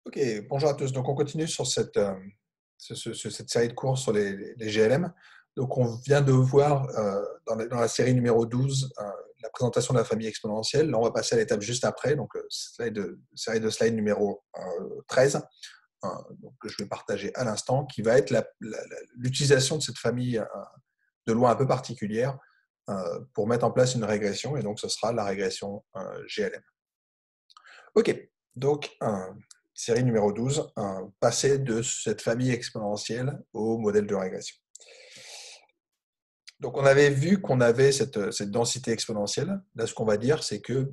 Ok, bonjour à tous. Donc, on continue sur cette série de cours sur les GLM. Donc, on vient de voir dans la série numéro 12 la présentation de la famille exponentielle. Là, on va passer à l'étape juste après, donc série de slides numéro 13, donc, que je vais partager à l'instant, qui va être l'utilisation de cette famille de lois un peu particulière pour mettre en place une régression, et donc ce sera la régression GLM. Ok, donc série numéro 12, passer de cette famille exponentielle au modèle de régression. Donc on avait vu qu'on avait cette densité exponentielle. Là, ce qu'on va dire, c'est que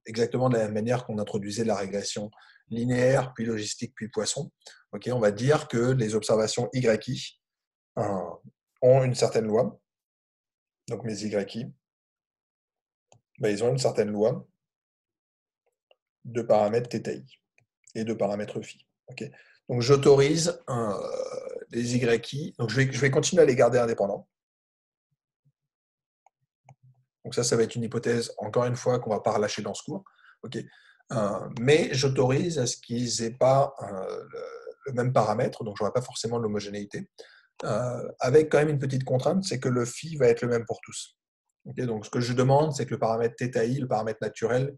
exactement de la même manière qu'on introduisait la régression linéaire, puis logistique, puis Poisson, okay, on va dire que les observations YI ont une certaine loi. Donc mes YI, ils ont une certaine loi de paramètres θi et de paramètres phi. Okay. Donc j'autorise les YI, donc je vais continuer à les garder indépendants. Donc ça va être une hypothèse, encore une fois, qu'on ne va pas relâcher dans ce cours. Okay. Mais j'autorise à ce qu'ils n'aient pas le même paramètre, donc je n'aurai pas forcément l'homogénéité, avec quand même une petite contrainte, c'est que le phi va être le même pour tous. Okay. Donc ce que je demande, c'est que le paramètre θi, le paramètre naturel,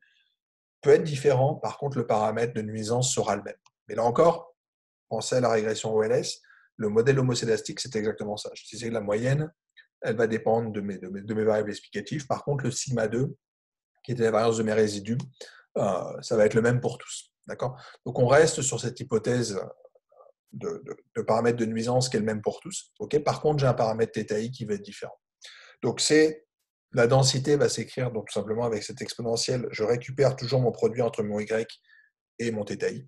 peut être différent, par contre le paramètre de nuisance sera le même. Mais là encore, pensez à la régression OLS, le modèle homocédastique, c'est exactement ça. Je disais que la moyenne, elle va dépendre de mes variables explicatives. Par contre, le sigma 2, qui était la variance de mes résidus, ça va être le même pour tous. D'accord ? Donc, on reste sur cette hypothèse de paramètre de nuisance qui est le même pour tous. Okay ? Par contre, j'ai un paramètre θi qui va être différent. Donc, la densité va s'écrire donc, tout simplement avec cette exponentielle. Je récupère toujours mon produit entre mon y et mon θi.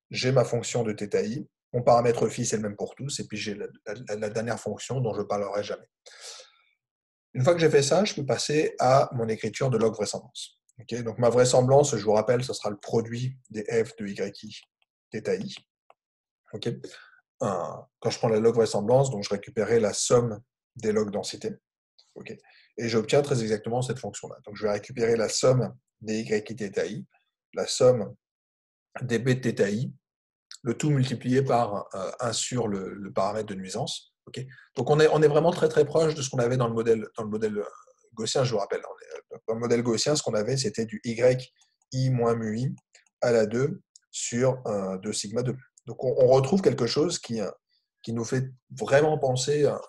J'ai ma fonction de θi. Mon paramètre phi, c'est le même pour tous. Et puis, j'ai la dernière fonction dont je ne parlerai jamais. Une fois que j'ai fait ça, je peux passer à mon écriture de log vraisemblance. Okay, donc ma vraisemblance, je vous rappelle, ce sera le produit des f de yi θi. Okay. Quand je prends la log vraisemblance, donc je récupérais la somme des log densités. Okay. Et j'obtiens très exactement cette fonction-là. Donc je vais récupérer la somme des yi θi, la somme des b θi, le tout multiplié par 1 sur le paramètre de nuisance. Okay. Donc on est vraiment très très proche de ce qu'on avait dans le modèle gaussien, je vous rappelle. Dans le modèle gaussien, ce qu'on avait, c'était du yi moins mu i à la 2 sur 2 sigma 2. Donc on retrouve quelque chose qui nous fait vraiment penser à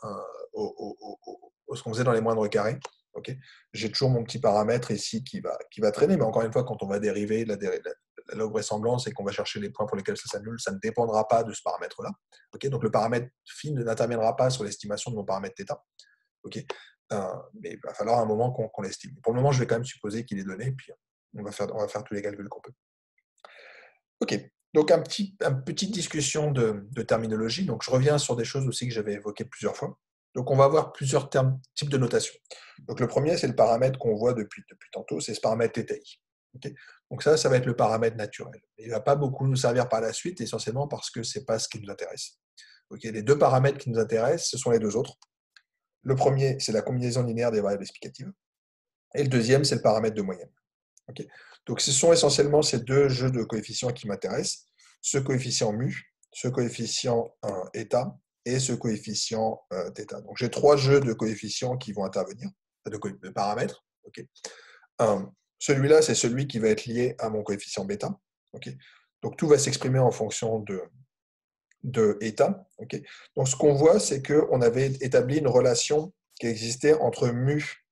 ce qu'on faisait dans les moindres carrés. Okay. J'ai toujours mon petit paramètre ici qui va traîner, mais encore une fois, quand on va dériver la log vraisemblance et qu'on va chercher les points pour lesquels ça s'annule, ça ne dépendra pas de ce paramètre-là. Okay. Donc le paramètre phi n'interviendra pas sur l'estimation de mon paramètre θ. Okay. Mais il va falloir un moment qu'on l'estime. Pour le moment, je vais quand même supposer qu'il est donné, puis on va faire tous les calculs qu'on peut. Ok, donc une petite discussion de terminologie. Donc je reviens sur des choses aussi que j'avais évoquées plusieurs fois. Donc on va avoir plusieurs types de notation. Donc le premier, c'est le paramètre qu'on voit depuis tantôt, c'est ce paramètre θi. Okay. Donc ça va être le paramètre naturel. Il ne va pas beaucoup nous servir par la suite, essentiellement parce que ce n'est pas ce qui nous intéresse. Okay. Les deux paramètres qui nous intéressent, ce sont les deux autres. Le premier, c'est la combinaison linéaire des variables explicatives. Et le deuxième, c'est le paramètre de moyenne. Okay. Donc ce sont essentiellement ces deux jeux de coefficients qui m'intéressent. Ce coefficient mu, ce coefficient eta et ce coefficient θ. Donc j'ai trois jeux de coefficients qui vont intervenir, de paramètres. Okay. Celui-là, c'est celui qui va être lié à mon coefficient bêta. Okay. Donc tout va s'exprimer en fonction de eta. Okay. Donc ce qu'on voit, c'est qu'on avait établi une relation qui existait entre mu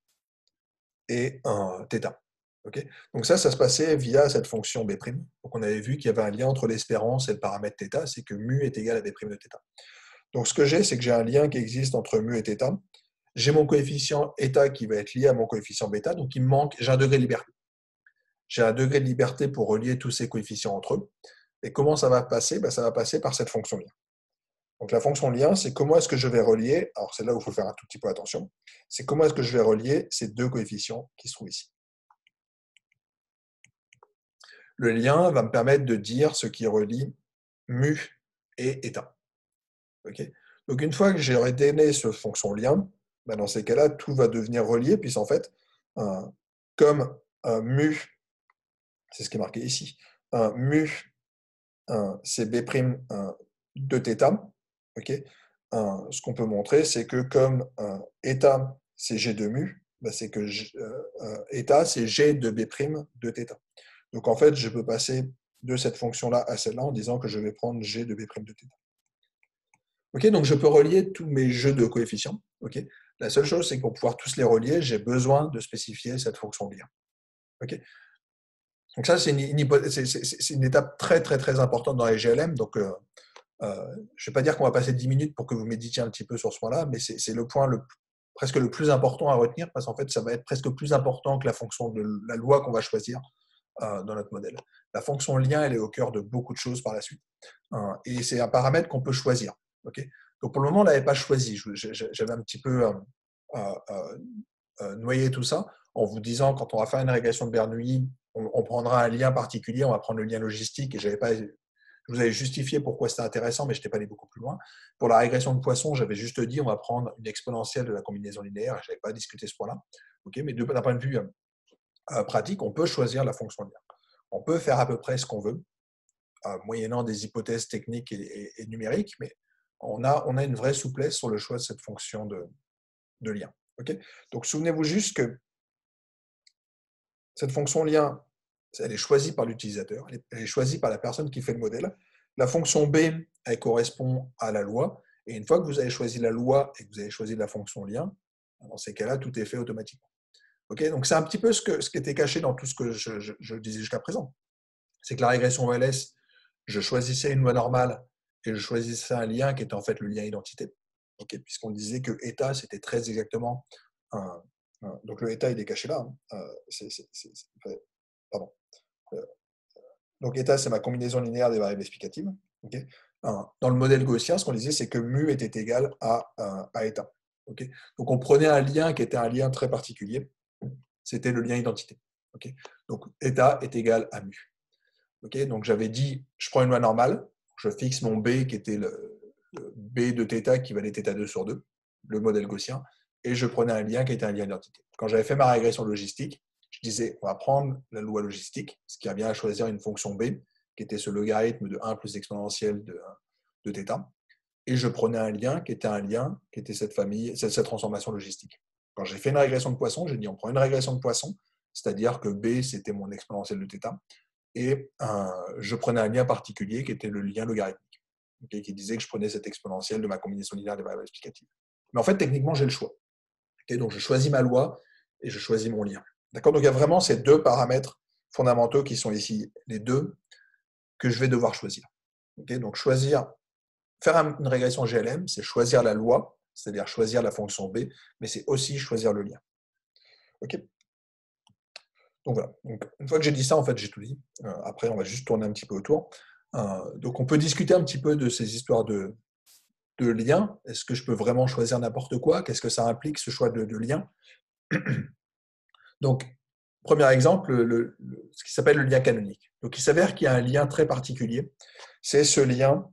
et θ. Okay. Donc ça se passait via cette fonction B'. Donc on avait vu qu'il y avait un lien entre l'espérance et le paramètre θ, c'est que mu est égal à B' de θ. Donc ce que j'ai, c'est que j'ai un lien qui existe entre mu et θ. J'ai mon coefficient eta qui va être lié à mon coefficient bêta, donc il me manque, j'ai un degré de liberté. J'ai un degré de liberté pour relier tous ces coefficients entre eux. Et comment ça va passer ? Ça va passer par cette fonction lien. Donc la fonction lien, c'est comment est-ce que je vais relier, alors c'est là où il faut faire un tout petit peu attention, c'est comment est-ce que je vais relier ces deux coefficients qui se trouvent ici. Le lien va me permettre de dire ce qui relie mu et eta. Okay. Donc une fois que j'aurai donné cette fonction lien, dans ces cas-là, tout va devenir relié, puisqu'en fait, comme mu, c'est ce qui est marqué ici, mu c'est B' de θ. Okay. Ce qu'on peut montrer, c'est que comme eta, c'est G de mu, bah, c'est que eta, c'est G de B' de θ. Donc en fait, je peux passer de cette fonction-là à celle-là en disant que je vais prendre G de B' de θ. Okay, donc je peux relier tous mes jeux de coefficients. Okay. La seule chose, c'est que pour pouvoir tous les relier, j'ai besoin de spécifier cette fonction lien. Okay. Donc ça, c'est une étape très, très, très importante dans les GLM. Donc, je ne vais pas dire qu'on va passer 10 minutes pour que vous méditiez un petit peu sur ce point-là, mais c'est le point presque le plus important à retenir, parce qu'en fait, ça va être presque plus important que la fonction de la loi qu'on va choisir dans notre modèle. La fonction lien, elle est au cœur de beaucoup de choses par la suite. Et c'est un paramètre qu'on peut choisir. Okay. Donc pour le moment, on ne l'avait pas choisi. J'avais un petit peu noyé tout ça en vous disant, quand on va faire une régression de Bernoulli, on prendra un lien particulier, on va prendre le lien logistique, et je vous avais justifié pourquoi c'était intéressant, mais je n'étais pas allé beaucoup plus loin. Pour la régression de Poisson, j'avais juste dit, on va prendre une exponentielle de la combinaison linéaire, je n'avais pas discuté ce point-là. Okay, mais d'un point de vue pratique, on peut choisir la fonction lien. On peut faire à peu près ce qu'on veut, moyennant des hypothèses techniques et numériques, mais on a une vraie souplesse sur le choix de cette fonction de lien. Okay. Donc souvenez-vous juste que cette fonction lien, elle est choisie par l'utilisateur, elle est choisie par la personne qui fait le modèle. La fonction B, elle correspond à la loi, et une fois que vous avez choisi la loi et que vous avez choisi la fonction lien, dans ces cas-là, tout est fait automatiquement. Okay, donc c'est un petit peu ce qui était caché dans tout ce que je disais jusqu'à présent. C'est que la régression OLS, je choisissais une loi normale et je choisissais un lien qui était en fait le lien identité. Okay, puisqu'on disait que eta, c'était très exactement donc le eta, il est caché là. Pardon. Donc eta, c'est ma combinaison linéaire des variables explicatives. Okay. Dans le modèle gaussien, ce qu'on disait, c'est que mu était égal à eta. Okay. Donc on prenait un lien qui était un lien très particulier. C'était le lien identité. Okay. Donc eta est égal à mu. Okay. Donc j'avais dit, je prends une loi normale, je fixe mon B qui était le B de θ qui valait θ2 sur 2, le modèle gaussien, et je prenais un lien qui était un lien d'identité. Quand j'avais fait ma régression logistique, je disais, on va prendre la loi logistique, ce qui revient à choisir une fonction B, qui était ce logarithme de 1 plus exponentielle de θ, et je prenais un lien qui était cette famille, cette transformation logistique. Quand j'ai fait une régression de Poisson, j'ai dit, on prend une régression de Poisson, c'est-à-dire que B, c'était mon exponentielle de θ, et je prenais un lien particulier qui était le lien logarithmique, okay, qui disait que je prenais cette exponentielle de ma combinaison linéaire des variables explicatives. Mais en fait, techniquement, j'ai le choix. Okay, donc, je choisis ma loi et je choisis mon lien. D'accord. Donc, il y a vraiment ces deux paramètres fondamentaux qui sont ici les deux que je vais devoir choisir. Okay, donc, faire une régression GLM, c'est choisir la loi, c'est-à-dire choisir la fonction B, mais c'est aussi choisir le lien. Okay. Donc voilà. Donc, une fois que j'ai dit ça, en fait, j'ai tout dit. Après, on va juste tourner un petit peu autour. Donc, on peut discuter un petit peu de ces histoires de liens. Est-ce que je peux vraiment choisir n'importe quoi? Qu'est-ce que ça implique, ce choix de lien? Donc, premier exemple, ce qui s'appelle le lien canonique. Donc, il s'avère qu'il y a un lien très particulier. C'est ce lien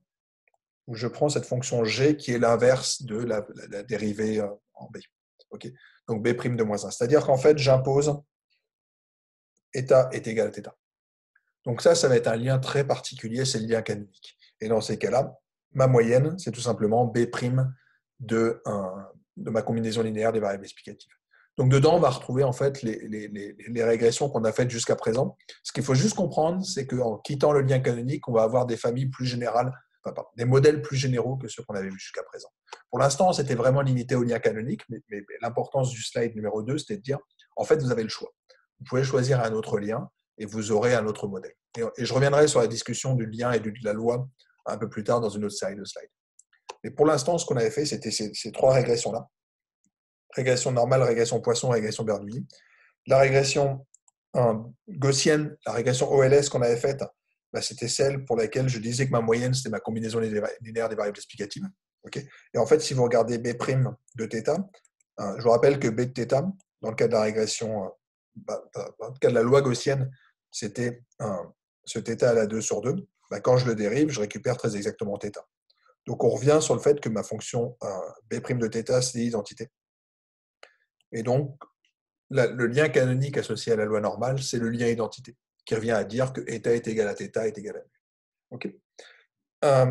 où je prends cette fonction g qui est l'inverse de la dérivée en b. Okay. Donc, b' de moins 1. C'est-à-dire qu'en fait, j'impose eta est égal à θ. Donc ça va être un lien très particulier, c'est le lien canonique. Et dans ces cas-là, ma moyenne, c'est tout simplement B' de ma combinaison linéaire des variables explicatives. Donc dedans, on va retrouver en fait les régressions qu'on a faites jusqu'à présent. Ce qu'il faut juste comprendre, c'est qu'en quittant le lien canonique, on va avoir des familles plus générales, des modèles plus généraux que ceux qu'on avait vus jusqu'à présent. Pour l'instant, c'était vraiment limité au lien canonique, mais l'importance du slide numéro 2, c'était de dire, en fait, vous avez le choix. Vous pouvez choisir un autre lien, et vous aurez un autre modèle. Et je reviendrai sur la discussion du lien et de la loi un peu plus tard dans une autre série de slides. Mais pour l'instant, ce qu'on avait fait, c'était ces trois régressions-là. Régression normale, régression Poisson, régression Bernoulli. La régression gaussienne, la régression OLS qu'on avait faite, bah, c'était celle pour laquelle je disais que ma moyenne, c'était ma combinaison linéaire des variables explicatives. Okay. Et en fait, si vous regardez B' de θ, je vous rappelle que B de θ, dans le cas de la régression, dans le cas de la loi gaussienne, c'était ce θ à la 2 sur 2. Bah, quand je le dérive, je récupère très exactement θ. Donc on revient sur le fait que ma fonction B' de θ, c'est l'identité. Et donc, le lien canonique associé à la loi normale, c'est le lien identité, qui revient à dire que eta est égal à θ est égal à mu. OK. Euh,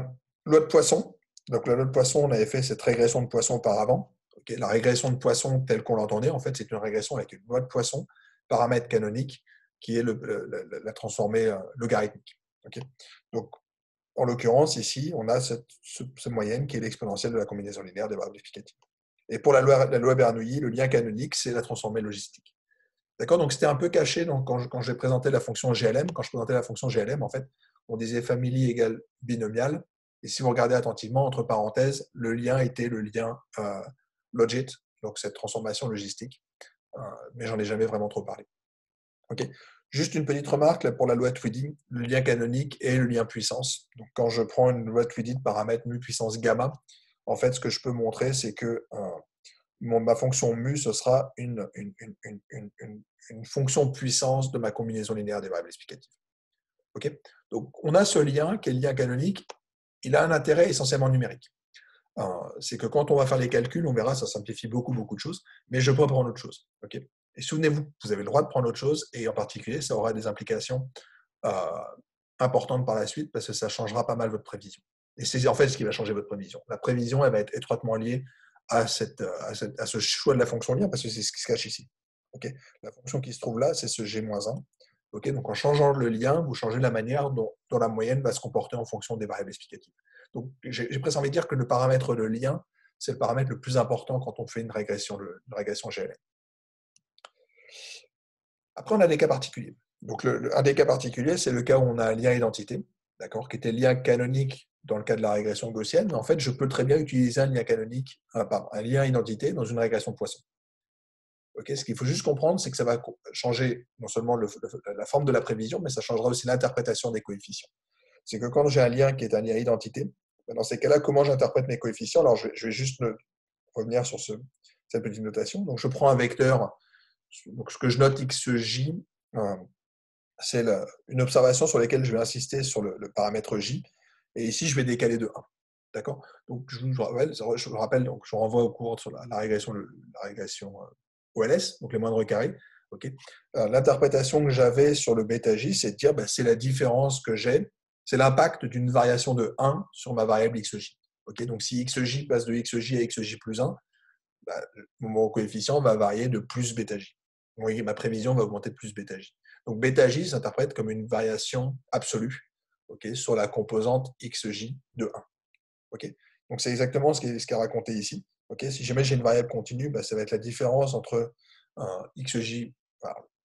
Loi de Poisson. Donc, la loi de Poisson, on avait fait cette régression de Poisson auparavant. Okay. La régression de Poisson, telle qu'on l'entendait, en fait, c'est une régression avec une loi de Poisson, paramètre canonique, qui est la transformée logarithmique. Okay. Donc, en l'occurrence, ici, on a cette moyenne qui est l'exponentielle de la combinaison linéaire des variables explicatives. Et pour la loi Bernoulli, le lien canonique, c'est la transformée logistique. D'accord. Donc, c'était un peu caché donc, quand j'ai présenté la fonction GLM. Quand je présentais la fonction GLM, en fait, on disait family égale binomial. Et si vous regardez attentivement, entre parenthèses, le lien était le lien logit, donc cette transformation logistique. Mais j'en ai jamais vraiment trop parlé. Okay. Juste une petite remarque là, pour la loi Tweedy, le lien canonique et le lien puissance. Donc, quand je prends une loi Tweedy de paramètre mu puissance gamma, en fait, ce que je peux montrer, c'est que ma fonction mu, ce sera une fonction puissance de ma combinaison linéaire des variables explicatives. Okay. Donc, on a ce lien qui est le lien canonique. Il a un intérêt essentiellement numérique. C'est que quand on va faire les calculs, on verra, ça simplifie beaucoup, beaucoup de choses, mais je peux prendre autre chose. Okay. Et souvenez-vous, vous avez le droit de prendre autre chose, et en particulier, ça aura des implications euh, importante par la suite parce que ça changera pas mal votre prévision. Et c'est en fait ce qui va changer votre prévision. La prévision, elle va être étroitement liée à ce choix de la fonction lien parce que c'est ce qui se cache ici. Okay. La fonction qui se trouve là, c'est ce G-1. Okay. Donc en changeant le lien, vous changez la manière dont la moyenne va se comporter en fonction des variables explicatives. Donc j'ai presque envie de dire que le paramètre de lien, c'est le paramètre le plus important quand on fait une régression GLM. Après, on a des cas particuliers. Donc, un des cas particuliers, c'est le cas où on a un lien identité, d'accord, qui était le lien canonique dans le cas de la régression gaussienne. Mais en fait, je peux très bien utiliser un lien canonique, un lien identité dans une régression de Poisson. Okay. Ce qu'il faut juste comprendre, c'est que ça va changer non seulement la forme de la prévision, mais ça changera aussi l'interprétation des coefficients. C'est que quand j'ai un lien qui est un lien identité, dans ces cas-là, comment j'interprète mes coefficients? Alors, je vais juste revenir sur cette petite notation. Donc, je prends un vecteur. Donc, ce que je note xj, c'est une observation sur laquelle je vais insister sur le paramètre j. Et ici, je vais décaler de 1. D'accord. Donc, je rappelle, donc, je renvoie au cours sur la régression OLS, donc les moindres carrés. Okay. L'interprétation que j'avais sur le bêta j, c'est de dire c'est la différence que j'ai, c'est l'impact d'une variation de 1 sur ma variable xj. Okay. Donc, si xj passe de xj à xj plus 1, mon coefficient va varier de plus bêta j. Oui, ma prévision va augmenter de plus bêta j. Donc bêta j s'interprète comme une variation absolue, okay, sur la composante xj de 1. Okay. Donc c'est exactement ce qui est raconté ici. Okay. Si jamais j'ai une variable continue, ça va être la différence entre un xj,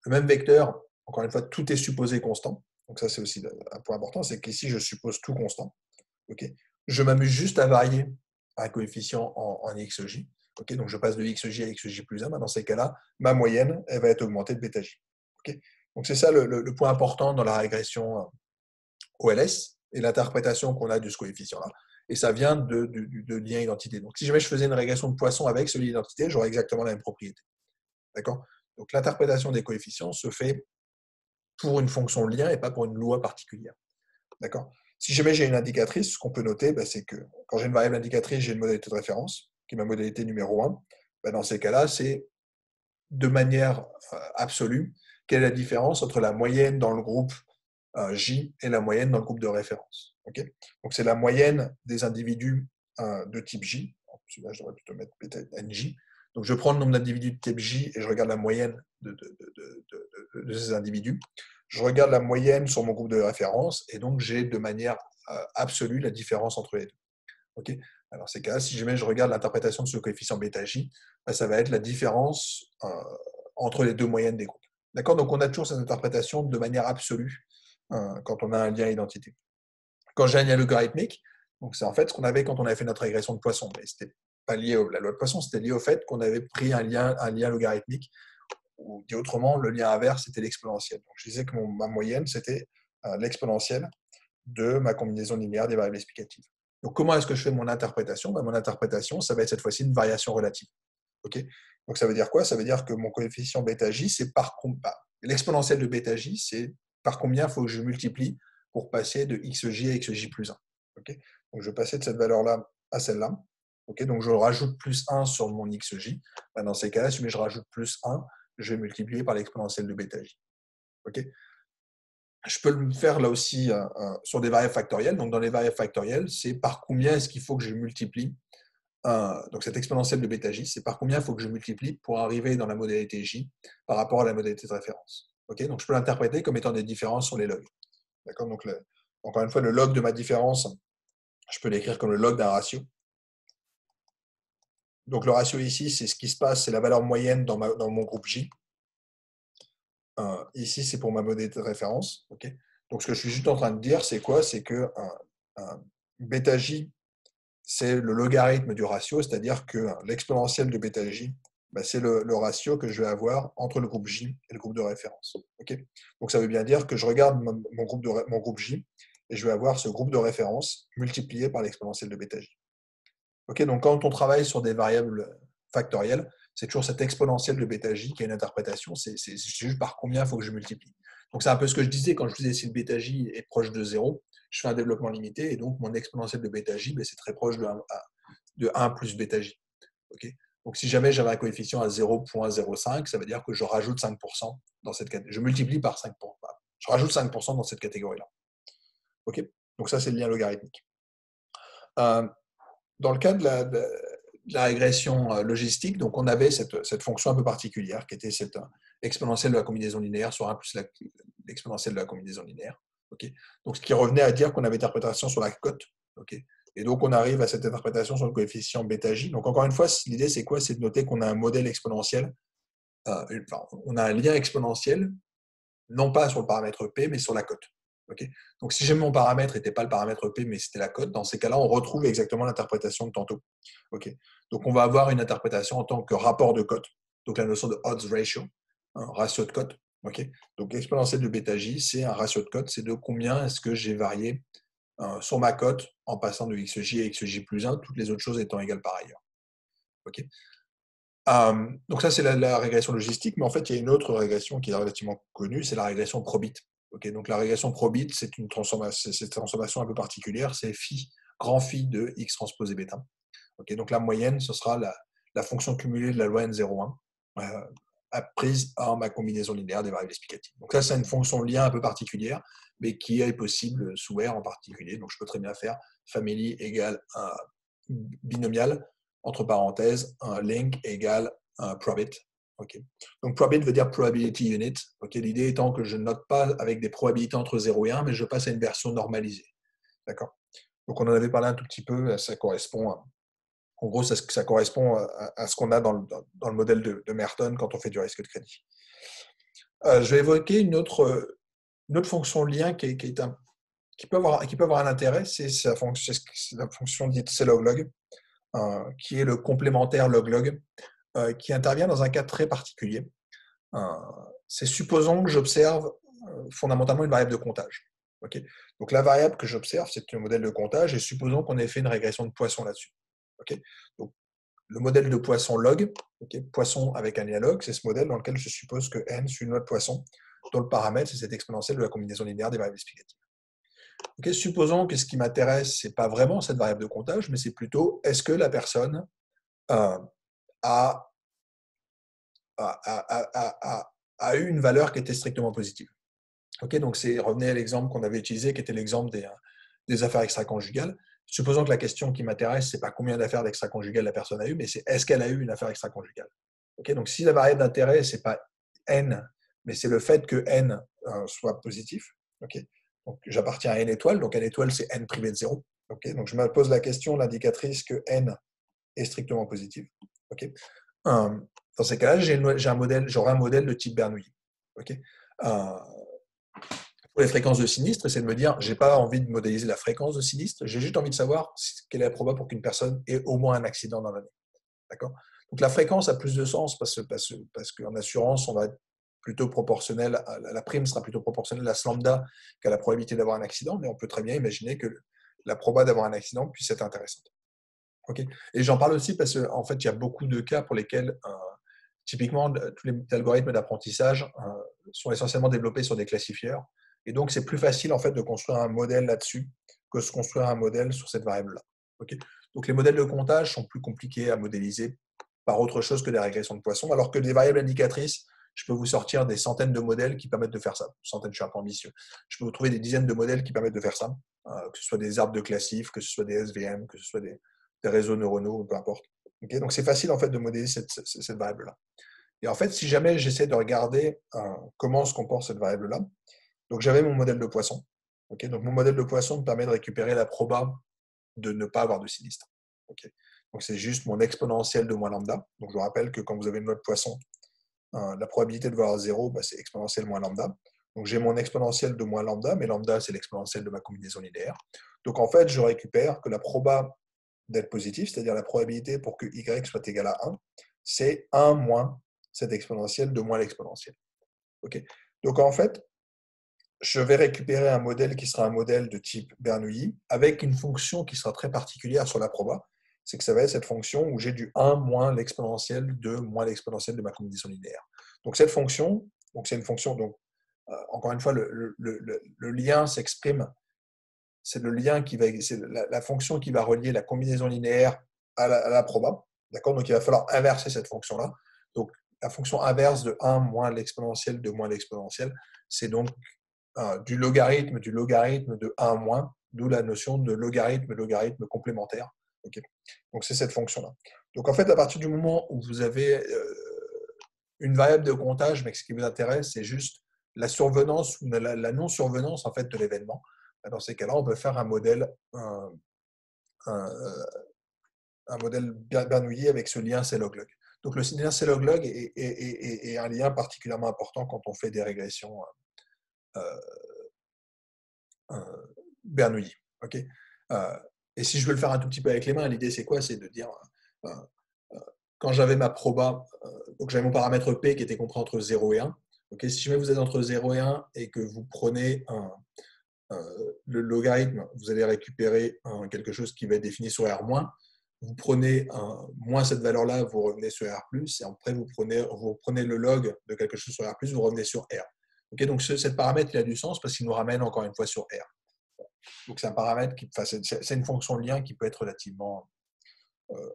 le même vecteur, encore une fois, tout est supposé constant. Donc ça, c'est aussi un point important, c'est qu'ici, je suppose tout constant. Okay. Je m'amuse juste à varier un coefficient en xj. Okay. Donc je passe de xj à xj plus 1. Dans ces cas-là, ma moyenne, elle va être augmentée de bêta j. Okay. Donc c'est ça le point important dans la régression OLS et l'interprétation qu'on a de ce coefficient-là. Et ça vient de lien identité. Donc si jamais je faisais une régression de Poisson avec ce lien identité, j'aurais exactement la même propriété. D'accord. Donc l'interprétation des coefficients se fait pour une fonction de lien et pas pour une loi particulière. D'accord. Si jamais j'ai une indicatrice, ce qu'on peut noter, c'est que quand j'ai une variable indicatrice, j'ai une modalité de référence, qui est ma modalité numéro 1. Dans ces cas-là, c'est de manière absolue, quelle est la différence entre la moyenne dans le groupe J et la moyenne dans le groupe de référence. Okay. Donc c'est la moyenne des individus de type J. Là, je devrais plutôt mettre NJ. Donc je prends le nombre d'individus de type J et je regarde la moyenne de ces individus. Je regarde la moyenne sur mon groupe de référence et donc j'ai de manière absolue la différence entre les deux. Okay. Alors, c'est cas, si jamais je regarde l'interprétation de ce coefficient bêta j, ça va être la différence entre les deux moyennes des groupes. D'accord. Donc, on a toujours cette interprétation de manière absolue quand on a un lien identité. Quand j'ai un lien logarithmique, donc c'est en fait ce qu'on avait quand on avait fait notre régression de Poisson. Mais ce n'était pas lié à la loi de Poisson, c'était lié au fait qu'on avait pris un lien logarithmique, ou dit autrement, le lien inverse, c'était l'exponentiel. Donc, je disais que ma moyenne, c'était l'exponentielle de ma combinaison linéaire des variables explicatives. Donc, comment est-ce que je fais mon interprétation? Mon interprétation, ça va être cette fois-ci une variation relative. Okay. Donc, ça veut dire quoi? Ça veut dire que mon coefficient bêta j, c'est l'exponentielle de bêta j, c'est par combien il faut que je multiplie pour passer de xj à xj plus 1. Okay. Donc, je vais passer de cette valeur-là à celle-là. Okay. Donc, je rajoute plus 1 sur mon xj. Dans ces cas-là, si je rajoute plus 1, je vais multiplier par l'exponentielle de bêta j. Okay. Je peux le faire là aussi sur des variables factorielles. Donc, dans les variables factorielles, c'est par combien est-ce qu'il faut que je multiplie. Donc, cette exponentielle de bêta j, c'est par combien il faut que je multiplie pour arriver dans la modalité j par rapport à la modalité de référence. Okay, donc, je peux l'interpréter comme étant des différences sur les logs. D'accord, donc, encore une fois, le log de ma différence, je peux l'écrire comme le log d'un ratio. Donc, le ratio ici, c'est ce qui se passe, c'est la valeur moyenne dans mon groupe J. Ici, c'est pour ma modalité de référence. Okay, donc, ce que je suis juste en train de dire, c'est quoi? C'est que bêta J, c'est le logarithme du ratio, c'est-à-dire que l'exponentielle de bêta J, bah, c'est le ratio que je vais avoir entre le groupe J et le groupe de référence. Okay, donc, ça veut bien dire que je regarde mon groupe J et je vais avoir ce groupe de référence multiplié par l'exponentielle de bêta J. Okay, donc, quand on travaille sur des variables factorielles, c'est toujours cette exponentielle de bêta j qui a une interprétation, c'est juste par combien il faut que je multiplie. Donc, c'est un peu ce que je disais quand je disais si le bêta j est proche de 0, je fais un développement limité et donc mon exponentielle de bêta j, c'est très proche de 1 plus bêta j. Okay, donc, si jamais j'avais un coefficient à 0,05, ça veut dire que je rajoute 5% dans cette catégorie. Je multiplie par 5%. Je rajoute 5% dans cette catégorie-là. Okay, donc, ça, c'est le lien logarithmique. Dans le cas de la régression logistique, donc on avait cette fonction un peu particulière qui était cette exponentielle de la combinaison linéaire sur 1 plus l'exponentielle de la combinaison linéaire. Okay, donc, ce qui revenait à dire qu'on avait interprétation sur la cote. Okay, et donc, on arrive à cette interprétation sur le coefficient bêta j. Donc, encore une fois, l'idée, c'est quoi? C'est de noter qu'on a un modèle exponentiel, on a un lien exponentiel, non pas sur le paramètre P, mais sur la cote. Okay, donc, si jamais mon paramètre n'était pas le paramètre P, mais c'était la cote, dans ces cas-là, on retrouve exactement l'interprétation de tantôt. Okay, donc, on va avoir une interprétation en tant que rapport de cote, donc la notion de odds ratio, ratio de cote. Okay, donc, l'exponentielle de bêta j, c'est un ratio de cote, c'est de combien est-ce que j'ai varié sur ma cote en passant de xj à xj plus 1, toutes les autres choses étant égales par ailleurs. Okay, donc, ça, c'est la régression logistique, mais en fait, il y a une autre régression qui est relativement connue, c'est la régression probit. Okay, donc, la régression probit, c'est une transformation un peu particulière, c'est phi, grand phi de x transposé bêta. Okay, donc, la moyenne, ce sera la fonction cumulée de la loi n01 prise à ma combinaison linéaire des variables explicatives. Donc, ça, c'est une fonction lien un peu particulière, mais qui est possible sous R en particulier. Donc, je peux très bien faire family égale un binomial, entre parenthèses, un link égale un probit. Okay. Donc, probit veut dire probability unit. Okay. L'idée étant que je ne note pas avec des probabilités entre 0 et 1, mais je passe à une version normalisée. D'accord. Donc, on en avait parlé un tout petit peu, ça correspond en gros, ça correspond à ce qu'on a dans le modèle de Merton quand on fait du risque de crédit. Je vais évoquer une autre fonction lien qui peut avoir un intérêt, c'est la fonction dite clog, qui est le complémentaire log-log, qui intervient dans un cas très particulier. C'est supposons que j'observe fondamentalement une variable de comptage. Okay, donc, la variable que j'observe, c'est un modèle de comptage, et supposons qu'on ait fait une régression de Poisson là-dessus. Okay, donc, le modèle de Poisson log, okay, Poisson avec un lien log, c'est ce modèle dans lequel je suppose que n suit une loi de Poisson, dont le paramètre, c'est cette exponentielle de la combinaison linéaire des variables explicatives. Okay, supposons que ce qui m'intéresse, ce n'est pas vraiment cette variable de comptage, mais c'est plutôt est-ce que la personne a eu une valeur qui était strictement positive. Okay, donc, revenez à l'exemple qu'on avait utilisé, qui était l'exemple des affaires extra-conjugales. Supposons que la question qui m'intéresse, ce n'est pas combien d'affaires d'extra-conjugales la personne a eu, mais c'est est-ce qu'elle a eu une affaire extra-conjugale. Okay, donc, si la variable d'intérêt, ce n'est pas n, mais c'est le fait que n soit positif, okay, donc j'appartiens à n étoile, donc n étoile, c'est n privé de 0. Okay, donc, je me pose la question, l'indicatrice que n est strictement positive. Okay. Dans ces cas-là, j'aurai un modèle de type Bernoulli. Okay. Pour les fréquences de sinistre, c'est de me dire, je n'ai pas envie de modéliser la fréquence de sinistre, j'ai juste envie de savoir quelle est la probabilité pour qu'une personne ait au moins un accident dans l'année. D'accord. Donc, la fréquence a plus de sens parce qu'en assurance, on va être plutôt proportionnel, la prime sera plutôt proportionnelle à ce lambda qu'à la probabilité d'avoir un accident, mais on peut très bien imaginer que la probabilité d'avoir un accident puisse être intéressante. Okay. Et j'en parle aussi parce qu'en fait, il y a beaucoup de cas pour lesquels, typiquement, tous les algorithmes d'apprentissage sont essentiellement développés sur des classifieurs. Et donc, c'est plus facile en fait, de construire un modèle là-dessus que de se construire un modèle sur cette variable-là. Okay. Donc, les modèles de comptage sont plus compliqués à modéliser par autre chose que des régressions de Poisson, alors que des variables indicatrices, je peux vous sortir des centaines de modèles qui permettent de faire ça. Centaines, je suis un peu ambitieux. Je peux vous trouver des dizaines de modèles qui permettent de faire ça, que ce soit des arbres de classifs, que ce soit des SVM, que ce soit des réseaux neuronaux, peu importe. Okay, donc, c'est facile en fait de modéliser cette variable-là. Et en fait, si jamais j'essaie de regarder comment se comporte cette variable-là, donc j'avais mon modèle de poisson. Okay, donc, mon modèle de poisson me permet de récupérer la proba de ne pas avoir de sinistre. Okay, donc, c'est juste mon exponentielle de moins lambda. Donc, je vous rappelle que quand vous avez une loi de Poisson, la probabilité de voir 0, c'est exponentielle moins lambda. Donc, j'ai mon exponentielle de moins lambda, mais lambda, c'est l'exponentielle de ma combinaison linéaire. Donc, en fait, je récupère que la proba d'être positif, c'est-à-dire la probabilité pour que y soit égal à 1, c'est 1 moins cette exponentielle de moins l'exponentielle. Okay, donc, en fait, je vais récupérer un modèle qui sera un modèle de type Bernoulli avec une fonction qui sera très particulière sur la proba. C'est que ça va être cette fonction où j'ai du 1 moins l'exponentielle de ma combinaison linéaire. Donc, cette fonction, c'est une fonction, donc, encore une fois, le lien s'exprime, c'est le lien qui va, c'est la fonction qui va relier la combinaison linéaire à la proba. D'accord? Donc, il va falloir inverser cette fonction-là. Donc, la fonction inverse de 1 moins l'exponentielle de moins l'exponentielle, c'est donc du logarithme de 1 moins, d'où la notion de logarithme complémentaire. Okay. Donc, c'est cette fonction-là. Donc, en fait, à partir du moment où vous avez une variable de comptage, mais que ce qui vous intéresse, c'est juste la survenance ou la non-survenance en fait, de l'événement, dans ces cas-là, on peut faire un modèle, un modèle Bernoulli avec ce lien C-log-log. Donc, le lien C-log-log est un lien particulièrement important quand on fait des régressions Bernoulli. Okay, et si je veux le faire un tout petit peu avec les mains, l'idée c'est quoi? C'est de dire, quand j'avais ma proba, donc j'avais mon paramètre P qui était compris entre 0 et 1. Okay, si jamais vous êtes entre 0 et 1 et que vous prenez le logarithme, vous allez récupérer quelque chose qui va être défini sur R-. Vous prenez moins cette valeur-là, vous revenez sur R+, et après vous prenez le log de quelque chose sur R+, vous revenez sur R. Okay, donc ce paramètre il a du sens parce qu'il nous ramène encore une fois sur R. Donc, c'est un paramètre c'est une fonction de lien qui peut être relativement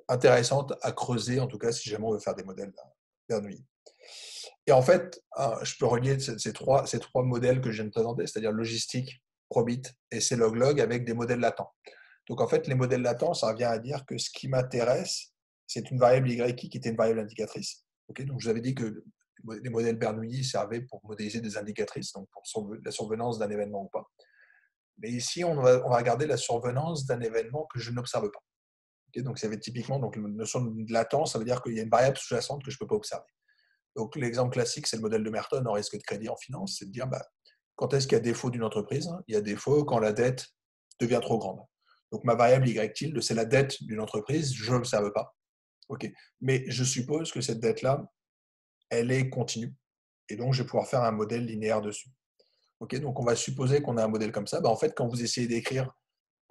intéressante à creuser, en tout cas, si jamais on veut faire des modèles Bernoulli. Et en fait, je peux relier ces trois modèles que je viens de présenter, c'est-à-dire logistique, probit et C-log-log avec des modèles latents. Donc, en fait, les modèles latents, ça revient à dire que ce qui m'intéresse, c'est une variable y qui était une variable indicatrice. Okay, donc, je vous avais dit que les modèles Bernoulli servaient pour modéliser des indicatrices, donc pour la survenance d'un événement ou pas. Mais ici, on va regarder la survenance d'un événement que je n'observe pas. Okay, donc, ça va être typiquement donc, la notion de latence, ça veut dire qu'il y a une variable sous-jacente que je ne peux pas observer. Donc, l'exemple classique, c'est le modèle de Merton en risque de crédit en finance, c'est de dire quand est-ce qu'il y a défaut d'une entreprise? Il y a défaut quand la dette devient trop grande. Donc, ma variable y tilde, c'est la dette d'une entreprise, je ne l'observe pas. Okay. Mais je suppose que cette dette-là, elle est continue. Et donc, je vais pouvoir faire un modèle linéaire dessus. Okay, donc, on va supposer qu'on a un modèle comme ça. En fait, quand vous essayez d'écrire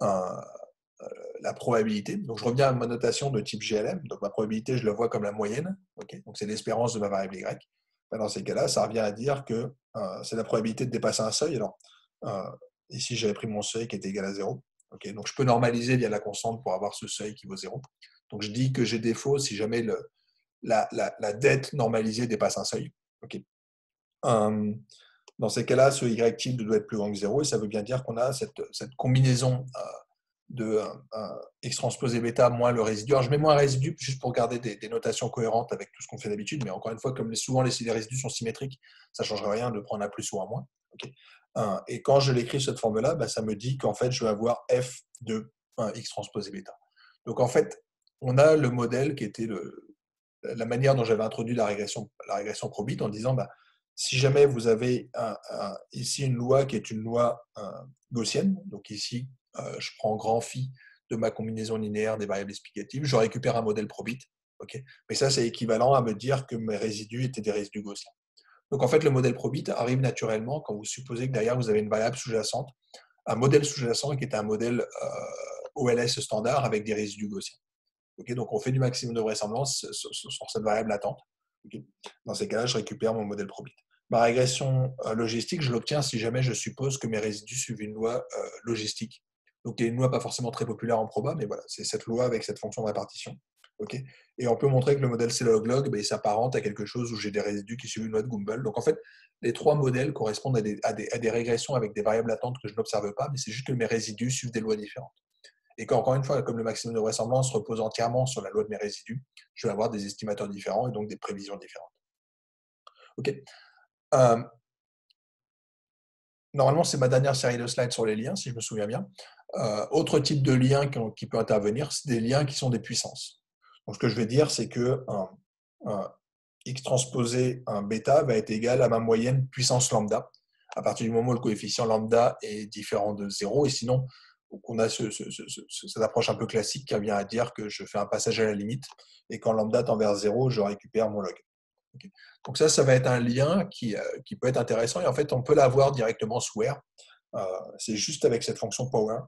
la probabilité, donc je reviens à ma notation de type GLM, donc ma probabilité, je la vois comme la moyenne, okay, donc c'est l'espérance de ma variable Y. Dans ces cas-là, ça revient à dire que c'est la probabilité de dépasser un seuil. Alors, ici, j'avais pris mon seuil qui était égal à 0. Okay, donc, je peux normaliser via la constante pour avoir ce seuil qui vaut 0. Donc, je dis que j'ai défaut si jamais la dette normalisée dépasse un seuil. Okay. Dans ces cas-là, ce Y tilde doit être plus grand que 0, et ça veut bien dire qu'on a cette combinaison de X transposé bêta moins le résidu. Alors, je mets moins un résidu juste pour garder des notations cohérentes avec tout ce qu'on fait d'habitude, mais encore une fois, comme souvent les résidus sont symétriques, ça ne changerait rien de prendre un plus ou un moins. Okay. Et quand je l'écris de cette forme-là, ça me dit qu'en fait, je vais avoir F de X transposé bêta. Donc, en fait, on a le modèle qui était la manière dont j'avais introduit la régression probit en disant si jamais vous avez ici une loi qui est une loi gaussienne, donc ici, je prends grand phi de ma combinaison linéaire des variables explicatives, je récupère un modèle probit. Okay, mais ça, c'est équivalent à me dire que mes résidus étaient des résidus gaussiens. Donc, en fait, le modèle probit arrive naturellement quand vous supposez que derrière, vous avez une variable sous-jacente, un modèle sous-jacent qui est un modèle OLS standard avec des résidus gaussiens. Okay, donc, on fait du maximum de vraisemblance sur cette variable latente. Okay. Dans ces cas-là, je récupère mon modèle probit. Ma régression logistique, je l'obtiens si jamais je suppose que mes résidus suivent une loi logistique. Donc, il y a une loi pas forcément très populaire en proba, mais voilà, c'est cette loi avec cette fonction de répartition. ok. Et on peut montrer que le modèle C-log-log, ben, il s'apparente à quelque chose où j'ai des résidus qui suivent une loi de Gumbel. Donc en fait, les trois modèles correspondent à des régressions avec des variables latentes que je n'observe pas, mais c'est juste que mes résidus suivent des lois différentes. Et encore une fois, comme le maximum de vraisemblance repose entièrement sur la loi de mes résidus, je vais avoir des estimateurs différents et donc des prévisions différentes. Ok. Normalement, c'est ma dernière série de slides sur les liens, si je me souviens bien. Autre type de lien qui peut intervenir, c'est des liens qui sont des puissances. Donc, ce que je vais dire, c'est que x transposé un bêta va être égal à ma moyenne puissance lambda, à partir du moment où le coefficient lambda est différent de 0. Et sinon, on a cette approche un peu classique qui vient à dire que je fais un passage à la limite, et quand lambda tend vers 0, je récupère mon log. Okay. Donc ça va être un lien qui peut être intéressant, et en fait, on peut l'avoir directement sous R. C'est juste avec cette fonction power.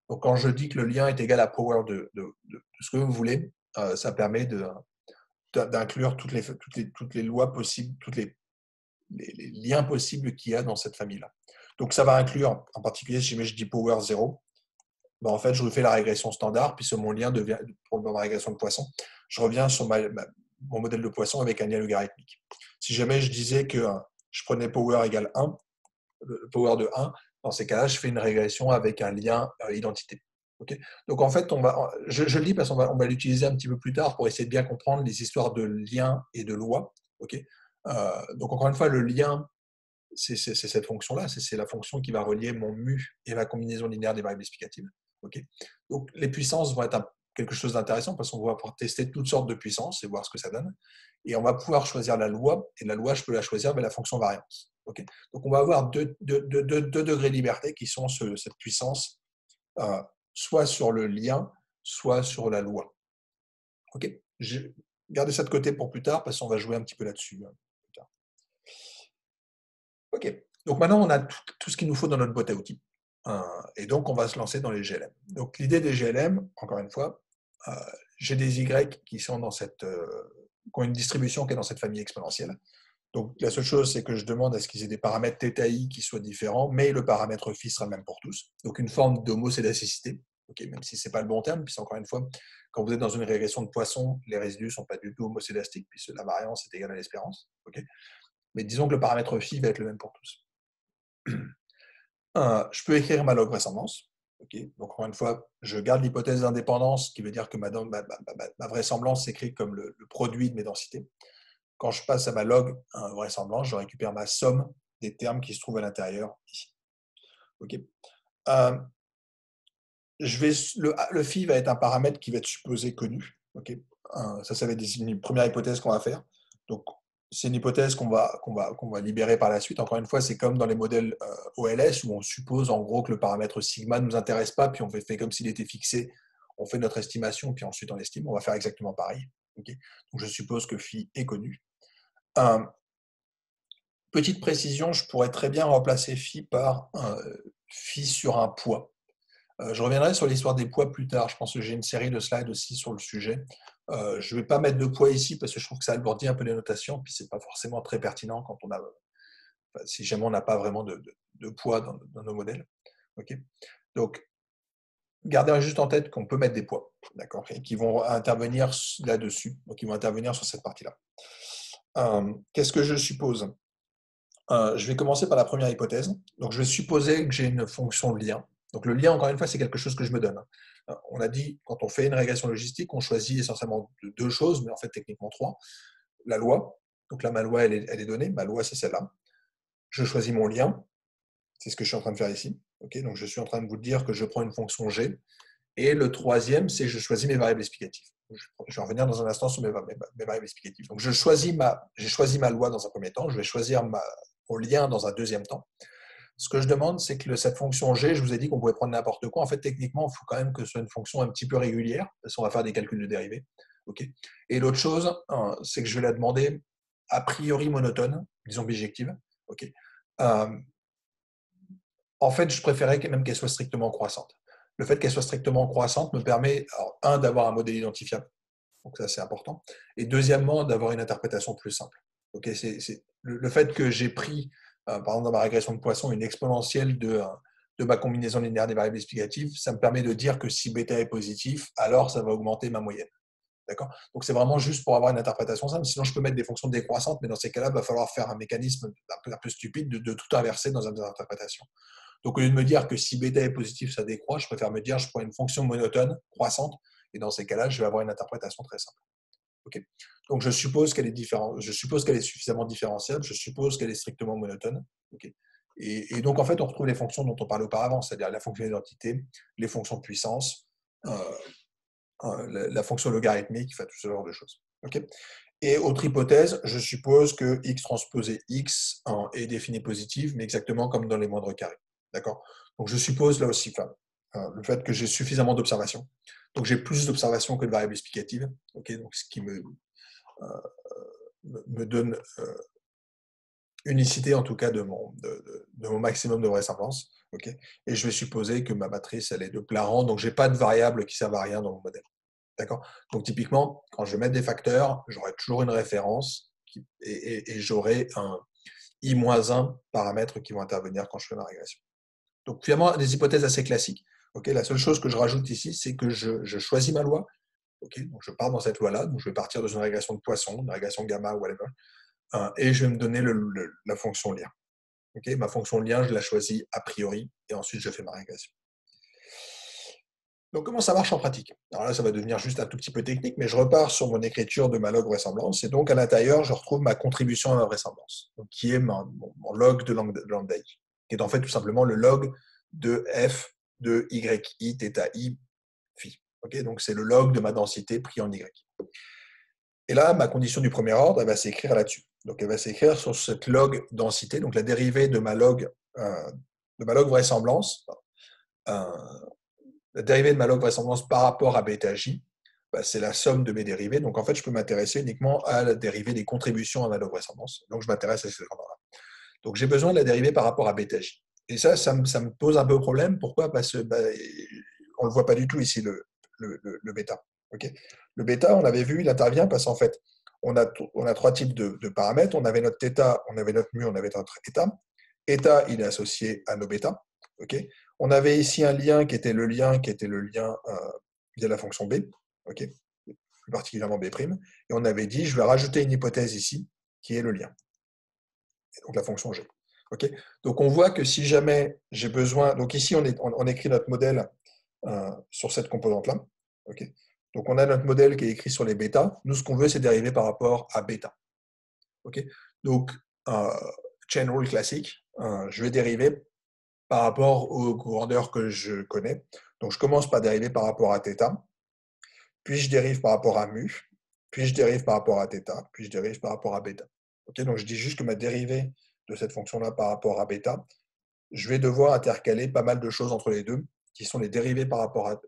Donc quand je dis que le lien est égal à power de ce que vous voulez, ça permet d'inclure toutes les lois possibles, tous les liens possibles qu'il y a dans cette famille-là. Donc ça va inclure, en particulier, si je dis power 0, ben en fait, je refais la régression standard, puis mon lien devient, pour ma régression de Poisson, je reviens sur mon modèle de Poisson avec un lien logarithmique. Si jamais je disais que je prenais power égale 1, le power de 1, dans ces cas-là, je fais une régression avec un lien identité. Okay. Donc en fait, je le dis parce qu'on va l'utiliser un petit peu plus tard pour essayer de bien comprendre les histoires de liens et de lois. Okay. Donc encore une fois, le lien, c'est cette fonction-là, c'est la fonction qui va relier mon mu et ma combinaison linéaire des variables explicatives. Okay. Donc les puissances vont être quelque chose d'intéressant parce qu'on va pouvoir tester toutes sortes de puissances et voir ce que ça donne. Et on va pouvoir choisir la loi, et la loi, je peux la choisir avec la fonction variance. Okay. Donc on va avoir deux degrés de liberté qui sont cette puissance, soit sur le lien, soit sur la loi. Okay. Gardez ça de côté pour plus tard parce qu'on va jouer un petit peu là-dessus. Plus tard. Ok, donc maintenant on a tout ce qu'il nous faut dans notre boîte à outils. Et donc on va se lancer dans les GLM. Donc l'idée des GLM, encore une fois, j'ai des Y qui sont dans qui ont une distribution qui est dans cette famille exponentielle. Donc la seule chose, c'est que je demande à ce qu'ils aient des paramètres θi qui soient différents, mais le paramètre phi sera le même pour tous. Donc une forme d'homocédasticité, okay, même si ce n'est pas le bon terme, puisque encore une fois, quand vous êtes dans une régression de Poisson, les résidus ne sont pas du tout homocédastiques, puisque la variance est égale à l'espérance. Okay. Mais disons que le paramètre phi va être le même pour tous. Je peux écrire ma log vraisemblance. Okay. Donc, encore une fois, je garde l'hypothèse d'indépendance, qui veut dire que ma vraisemblance s'écrit comme le produit de mes densités. Quand je passe à ma log vraisemblance, je récupère ma somme des termes qui se trouvent à l'intérieur ici. Okay. Le phi va être un paramètre qui va être supposé connu. Okay. Ça va être une première hypothèse qu'on va faire. Donc, c'est une hypothèse qu'on va libérer par la suite. Encore une fois, c'est comme dans les modèles OLS où on suppose en gros que le paramètre sigma ne nous intéresse pas, puis on fait comme s'il était fixé, on fait notre estimation, puis ensuite on estime. On va faire exactement pareil. Okay. Donc, je suppose que phi est connu. Petite précision, je pourrais très bien remplacer phi par phi sur un poids. Je reviendrai sur l'histoire des poids plus tard. Je pense que j'ai une série de slides aussi sur le sujet. Je ne vais pas mettre de poids ici parce que je trouve que ça alourdit un peu les notations, puis ce n'est pas forcément très pertinent quand si jamais on n'a pas vraiment de poids dans nos modèles. Okay. Donc, gardez juste en tête qu'on peut mettre des poids, d'accord, et qui vont intervenir là-dessus, donc ils vont intervenir sur cette partie-là. Qu'est-ce que je suppose ? Je vais commencer par la première hypothèse. Donc, je vais supposer que j'ai une fonction de lien. Donc, le lien, encore une fois, c'est quelque chose que je me donne. On a dit, quand on fait une régression logistique, on choisit essentiellement deux choses, mais en fait, techniquement trois. La loi. Donc là, ma loi, elle est donnée. Ma loi, c'est celle-là. Je choisis mon lien. C'est ce que je suis en train de faire ici. Okay, donc, je suis en train de vous dire que je prends une fonction G. Et le troisième, c'est que je choisis mes variables explicatives. Je vais revenir dans un instant sur mes variables explicatives. Donc, j'ai choisi ma loi dans un premier temps. Je vais choisir mon lien dans un deuxième temps. Ce que je demande, c'est que cette fonction G, je vous ai dit qu'on pouvait prendre n'importe quoi. En fait, techniquement, il faut quand même que ce soit une fonction un petit peu régulière, parce qu'on va faire des calculs de dérivés. Okay. Et l'autre chose, c'est que je vais la demander a priori monotone, disons bijective. Okay. En fait, je préférais même qu'elle soit strictement croissante. Le fait qu'elle soit strictement croissante me permet, alors, d'avoir un modèle identifiable, donc ça c'est important, et deuxièmement, d'avoir une interprétation plus simple. Okay, c'est le fait que j'ai pris, par exemple dans ma régression de Poisson, une exponentielle de ma combinaison linéaire des variables explicatives, ça me permet de dire que si bêta est positif, alors ça va augmenter ma moyenne. D'accord? Donc, c'est vraiment juste pour avoir une interprétation simple. Sinon, je peux mettre des fonctions décroissantes, mais dans ces cas-là, il va falloir faire un mécanisme un peu stupide de tout inverser dans une interprétation. Donc, au lieu de me dire que si bêta est positif, ça décroît, je préfère me dire je prends une fonction monotone, croissante, et dans ces cas-là, je vais avoir une interprétation très simple. Okay. Donc, je suppose qu'elle est différente, je suppose qu'elle est suffisamment différenciable, je suppose qu'elle est strictement monotone. Okay. Et donc, en fait, on retrouve les fonctions dont on parlait auparavant, c'est-à-dire la fonction d'identité, les fonctions de puissance, la fonction logarithmique, enfin, tout ce genre de choses. Okay. Et autre hypothèse, je suppose que x transposé x est défini positif, mais exactement comme dans les moindres carrés. D'accord? Donc, je suppose là aussi le fait que j'ai suffisamment d'observations. Donc, j'ai plus d'observations que de variables explicatives. Okay, donc, ce qui me donne unicité, en tout cas, de mon maximum de vraisemblance. Okay, et je vais supposer que ma matrice, elle est de plein rang, donc je n'ai pas de variables qui servent à rien dans mon modèle. D'accord? Donc, typiquement, quand je vais mettre des facteurs, j'aurai toujours une référence et j'aurai un i-1 paramètres qui vont intervenir quand je fais ma régression. Donc, finalement, des hypothèses assez classiques. Okay, la seule chose que je rajoute ici, c'est que je choisis ma loi. Okay, donc, je pars dans cette loi-là. Donc, je vais partir dans une régression de Poisson, une régression gamma, whatever. Et je vais me donner la fonction lien. Okay, ma fonction lien, je la choisis a priori. Et ensuite, je fais ma régression. Donc, comment ça marche en pratique? Alors là, ça va devenir juste un tout petit peu technique, mais je repars sur mon écriture de ma log vraisemblance, et donc à l'intérieur, je retrouve ma contribution à ma vraisemblance, donc, qui est mon log de lambda i, qui est en fait tout simplement le log de f de yi, θ i, phi. Okay, donc, c'est le log de ma densité pris en y. Et là, ma condition du premier ordre, elle va s'écrire là-dessus. Donc, elle va s'écrire sur cette log densité, donc la dérivée de ma log vraisemblance, la dérivée de ma log vraisemblance par rapport à bêta j, c'est la somme de mes dérivées. Donc, en fait, je peux m'intéresser uniquement à la dérivée des contributions à ma log vraisemblance. Donc, je m'intéresse à ces endroits-là. Donc, j'ai besoin de la dérivée par rapport à bêta j. Et ça me pose un peu problème. Pourquoi? Parce que on ne le voit pas du tout ici, le bêta. Okay, le bêta, on avait vu, il intervient parce qu'en fait, on a trois types de paramètres. On avait notre θ, on avait notre mu, on avait notre état. État, il est associé à nos bêta. Okay, on avait ici un lien qui était le lien via la fonction b, okay, plus particulièrement b', et on avait dit, je vais rajouter une hypothèse ici, qui est le lien, et donc la fonction g. Okay, donc on voit que si jamais j'ai besoin, donc ici on écrit notre modèle sur cette composante-là. Okay, donc on a notre modèle qui est écrit sur les bêta. Nous, ce qu'on veut, c'est dériver par rapport à bêta. Okay, donc, chain rule classique, je vais dériver par rapport aux grandeurs que je connais. Donc, je commence par dériver par rapport à θ, puis je dérive par rapport à mu, puis je dérive par rapport à θ, puis je dérive par rapport à bêta. Okay, donc, je dis juste que ma dérivée de cette fonction-là par rapport à bêta, je vais devoir intercaler pas mal de choses entre les deux, qui sont les dérivées par rapport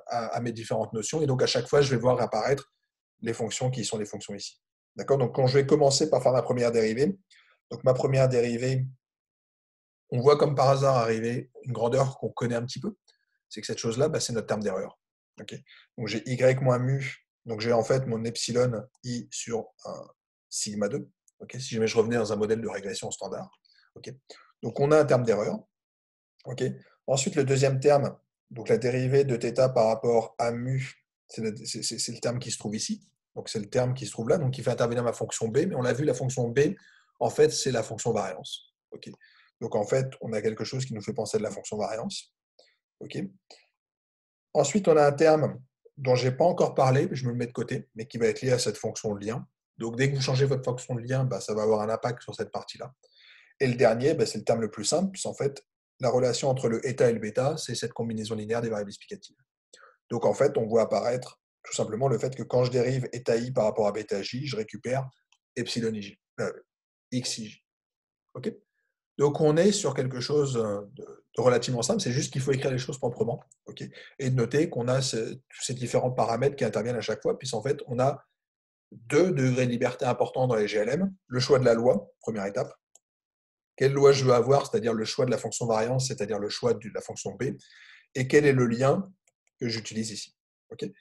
à mes différentes notions. Et donc, à chaque fois, je vais voir apparaître les fonctions qui sont les fonctions ici. D'accord? Donc, quand je vais commencer par faire ma première dérivée, donc ma première dérivée, on voit comme par hasard arriver une grandeur qu'on connaît un petit peu. C'est que cette chose-là, c'est notre terme d'erreur. Okay, donc j'ai y moins mu, donc j'ai en fait mon epsilon i sur un sigma 2. Okay, si jamais je revenais dans un modèle de régression standard. Okay, donc on a un terme d'erreur. Okay, ensuite, le deuxième terme, donc la dérivée de θ par rapport à mu, c'est le terme qui se trouve ici. Donc c'est le terme qui se trouve là, donc qui fait intervenir ma fonction b, mais on l'a vu, la fonction b, en fait, c'est la fonction variance. Okay, donc en fait, on a quelque chose qui nous fait penser de la fonction variance. Okay, ensuite, on a un terme dont je n'ai pas encore parlé, je me le mets de côté, mais qui va être lié à cette fonction de lien. Donc, dès que vous changez votre fonction de lien, ça va avoir un impact sur cette partie-là. Et le dernier, c'est le terme le plus simple, puisqu'en fait, la relation entre le θ et le bêta, c'est cette combinaison linéaire des variables explicatives. Donc, en fait, on voit apparaître tout simplement le fait que quand je dérive θi par rapport à bêta-j, je récupère epsilon ij, xij. OK? Donc, on est sur quelque chose de relativement simple, c'est juste qu'il faut écrire les choses proprement, okay, et de noter qu'on a tous ces différents paramètres qui interviennent à chaque fois, puisqu'en fait, on a 2 degrés de liberté importants dans les GLM, le choix de la loi, première étape, quelle loi je veux avoir, c'est-à-dire le choix de la fonction variance, c'est-à-dire le choix de la fonction b, et quel est le lien que j'utilise ici. Okay,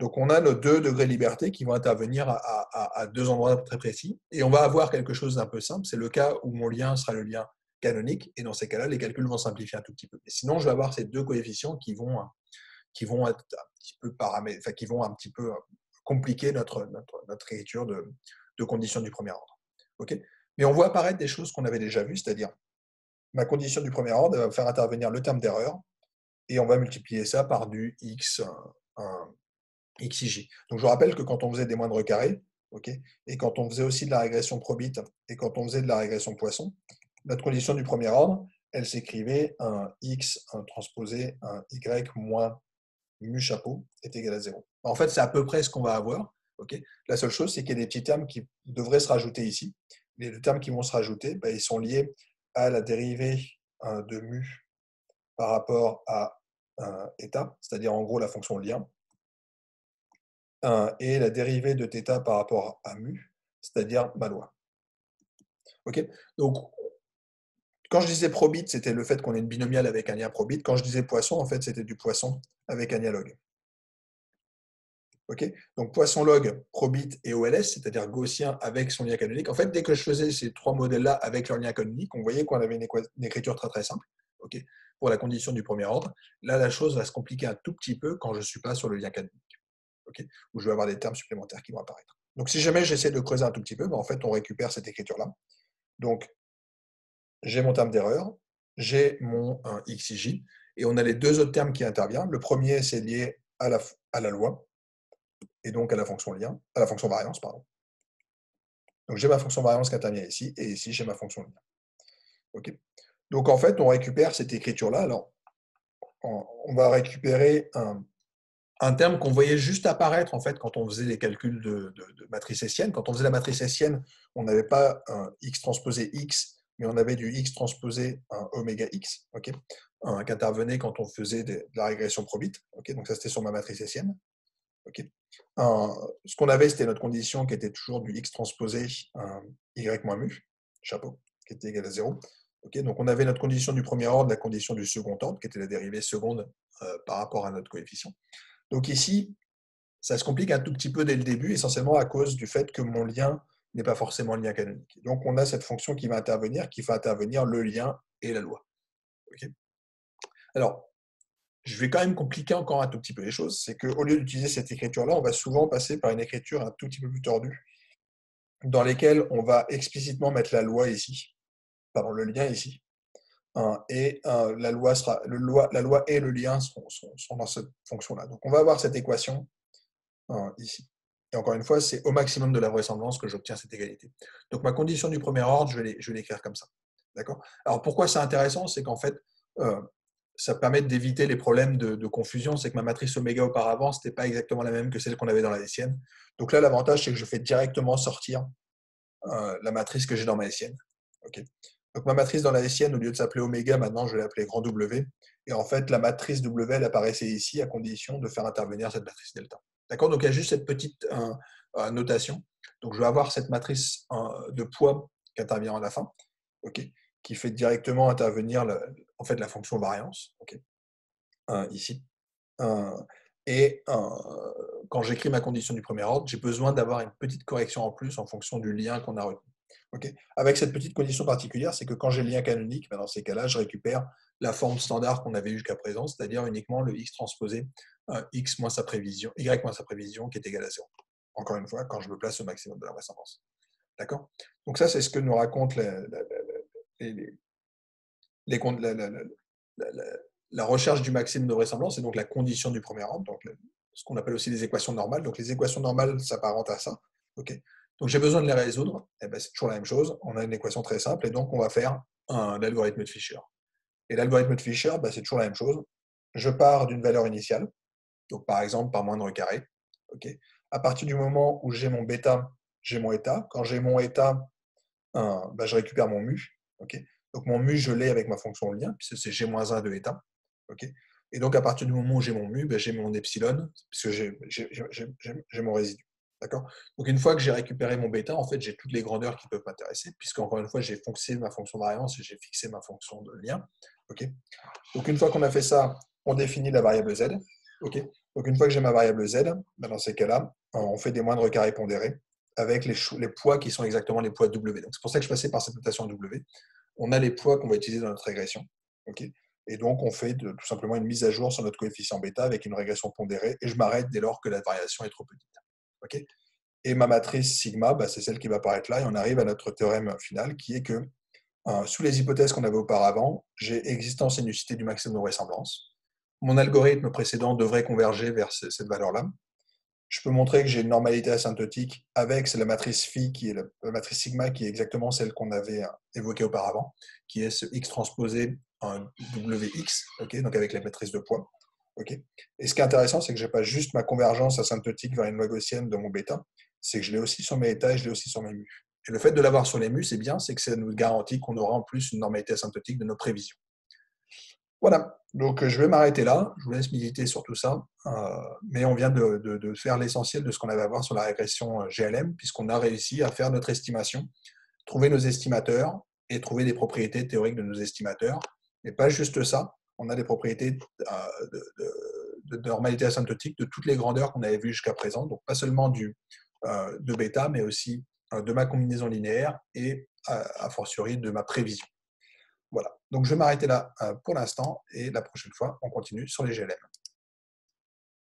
donc, on a nos 2 degrés de liberté qui vont intervenir à 2 endroits très précis. Et on va avoir quelque chose d'un peu simple. C'est le cas où mon lien sera le lien canonique. Et dans ces cas-là, les calculs vont simplifier un tout petit peu. Et sinon, je vais avoir ces 2 coefficients qui vont être un petit peu qui vont un petit peu compliquer notre écriture de conditions du premier ordre. OK? Mais on voit apparaître des choses qu'on avait déjà vues, c'est-à-dire ma condition du premier ordre va faire intervenir le terme d'erreur et on va multiplier ça par du x, xij. Donc je vous rappelle que quand on faisait des moindres carrés, OK, et quand on faisait aussi de la régression probit et quand on faisait de la régression Poisson, notre condition du premier ordre, elle s'écrivait un x, un transposé, un y moins mu chapeau est égal à 0. En fait, c'est à peu près ce qu'on va avoir. OK. La seule chose, c'est qu'il y a des petits termes qui devraient se rajouter ici. Les termes qui vont se rajouter, ils sont liés à la dérivée de mu par rapport à état, c'est-à-dire en gros la fonction lien, et la dérivée de θ par rapport à mu, c'est-à-dire ma loi. OK. Donc, quand je disais probit, c'était le fait qu'on ait une binomiale avec un lien probit. Quand je disais Poisson, en fait, c'était du Poisson avec un lien log. OK. Donc Poisson log, probit et OLS, c'est-à-dire gaussien avec son lien canonique. En fait, dès que je faisais ces trois modèles-là avec leur lien canonique, on voyait qu'on avait une écriture très très simple, OK, pour la condition du premier ordre. Là, la chose va se compliquer un tout petit peu quand je ne suis pas sur le lien canonique, OK, où je vais avoir des termes supplémentaires qui vont apparaître. Donc si jamais j'essaie de creuser un tout petit peu, en fait, on récupère cette écriture-là. Donc, j'ai mon terme d'erreur, j'ai mon xij, et on a les deux autres termes qui interviennent. Le premier, c'est lié à la loi, et donc à la fonction lien, à la fonction variance, pardon. Donc j'ai ma fonction variance qui intervient ici, et ici j'ai ma fonction lien. OK. Donc en fait, on récupère cette écriture-là. Alors, on va récupérer un terme qu'on voyait juste apparaître en fait quand on faisait les calculs de matrice hessienne. Quand on faisait la matrice hessienne, on n'avait pas un x transposé x, mais on avait du x transposé un oméga x, OK, qui intervenait quand on faisait de la régression probit. OK, donc ça c'était sur ma matrice hessienne. OK. Ce qu'on avait, c'était notre condition qui était toujours du x transposé y moins mu, chapeau, qui était égal à 0. OK, donc on avait notre condition du premier ordre, la condition du second ordre, qui était la dérivée seconde par rapport à notre coefficient. Donc ici, ça se complique un tout petit peu dès le début, essentiellement à cause du fait que mon lien n'est pas forcément le lien canonique. Donc on a cette fonction qui va intervenir, qui fait intervenir le lien et la loi. OK. Alors, je vais quand même compliquer encore un tout petit peu les choses, c'est qu'au lieu d'utiliser cette écriture-là, on va souvent passer par une écriture un tout petit peu plus tordue, dans lesquelles on va explicitement mettre la loi ici, pardon, le lien ici, et la loi et le lien sont dans cette fonction-là. Donc on va avoir cette équation ici. Et encore une fois, c'est au maximum de la vraisemblance que j'obtiens cette égalité. Donc ma condition du premier ordre, je vais l'écrire comme ça. D'accord. Alors pourquoi c'est intéressant? C'est qu'en fait, ça permet d'éviter les problèmes de confusion. C'est que ma matrice oméga auparavant, ce n'était pas exactement la même que celle qu'on avait dans la hessienne. Donc là, l'avantage, c'est que je fais directement sortir la matrice que j'ai dans ma hessienne. Okay. Donc ma matrice dans la hessienne, au lieu de s'appeler oméga, maintenant je vais l'appeler grand W. Et en fait, la matrice W, elle apparaissait ici à condition de faire intervenir cette matrice delta. D'accord. Donc il y a juste cette petite notation. Donc je vais avoir cette matrice de poids qui intervient à la fin, okay, qui fait directement intervenir en fait, la fonction variance, okay, ici. Et quand j'écris ma condition du premier ordre, j'ai besoin d'avoir une petite correction en plus en fonction du lien qu'on a retenu. Okay. Avec cette petite condition particulière, c'est que quand j'ai le lien canonique, dans ces cas-là, je récupère la forme standard qu'on avait jusqu'à présent, c'est-à-dire uniquement le x transposé, x moins sa prévision, y moins sa prévision, qui est égal à 0. Encore une fois, quand je me place au maximum de la vraisemblance. D'accord. Donc ça, c'est ce que nous racontent la recherche du maximum de vraisemblance, et donc la condition du premier ordre, donc ce qu'on appelle aussi les équations normales. Donc les équations normales s'apparentent à ça. Okay. Donc j'ai besoin de les résoudre, et c'est toujours la même chose. On a une équation très simple, et donc on va faire l'algorithme de Fisher. Et l'algorithme de Fisher, c'est toujours la même chose. Je pars d'une valeur initiale, donc par exemple par moindre carré. Okay. À partir du moment où j'ai mon bêta, j'ai mon état. Quand j'ai mon état, je récupère mon mu. Okay. Donc mon mu, je l'ai avec ma fonction lien, puisque c'est g-1 de état. Okay. Et donc à partir du moment où j'ai mon mu, j'ai mon epsilon, puisque j'ai mon résidu. D'accord. Donc une fois que j'ai récupéré mon bêta, en fait, j'ai toutes les grandeurs qui peuvent m'intéresser, puisque encore une fois, j'ai fixé ma fonction variance et j'ai fixé ma fonction de lien. Okay. Donc une fois qu'on a fait ça, on définit la variable z. Okay. Donc une fois que j'ai ma variable z, dans ces cas-là, on fait des moindres carrés pondérés avec les poids qui sont exactement les poids W. Donc c'est pour ça que je passais par cette notation W. On a les poids qu'on va utiliser dans notre régression. Okay. Et donc on fait tout simplement une mise à jour sur notre coefficient bêta avec une régression pondérée, et je m'arrête dès lors que la variation est trop petite. ok. Et ma matrice sigma, bah, c'est celle qui va apparaître là, et on arrive à notre théorème final, qui est que sous les hypothèses qu'on avait auparavant, j'ai existence et nullité du maximum de vraisemblance. Mon algorithme précédent devrait converger vers cette valeur-là. Je peux montrer que j'ai une normalité asymptotique avec c'est la matrice phi, qui est la matrice sigma, qui est exactement celle qu'on avait évoquée auparavant, qui est ce x transposé en wx, okay, donc avec la matrice de poids. Okay. Et ce qui est intéressant, c'est que je n'ai pas juste ma convergence asymptotique vers une loi gaussienne de mon bêta, c'est que je l'ai aussi sur mes états et je l'ai aussi sur mes mu. Et le fait de l'avoir sur les mu, c'est bien, c'est que ça nous garantit qu'on aura en plus une normalité asymptotique de nos prévisions. Voilà, donc je vais m'arrêter là, je vous laisse méditer sur tout ça, mais on vient de faire l'essentiel de ce qu'on avait à voir sur la régression GLM, puisqu'on a réussi à faire notre estimation, trouver nos estimateurs et trouver des propriétés théoriques de nos estimateurs. Et pas juste ça, on a des propriétés de normalité asymptotique de toutes les grandeurs qu'on avait vues jusqu'à présent, donc pas seulement de bêta, mais aussi de ma combinaison linéaire et a fortiori de ma prévision. Voilà, donc je vais m'arrêter là pour l'instant et la prochaine fois, on continue sur les GLM.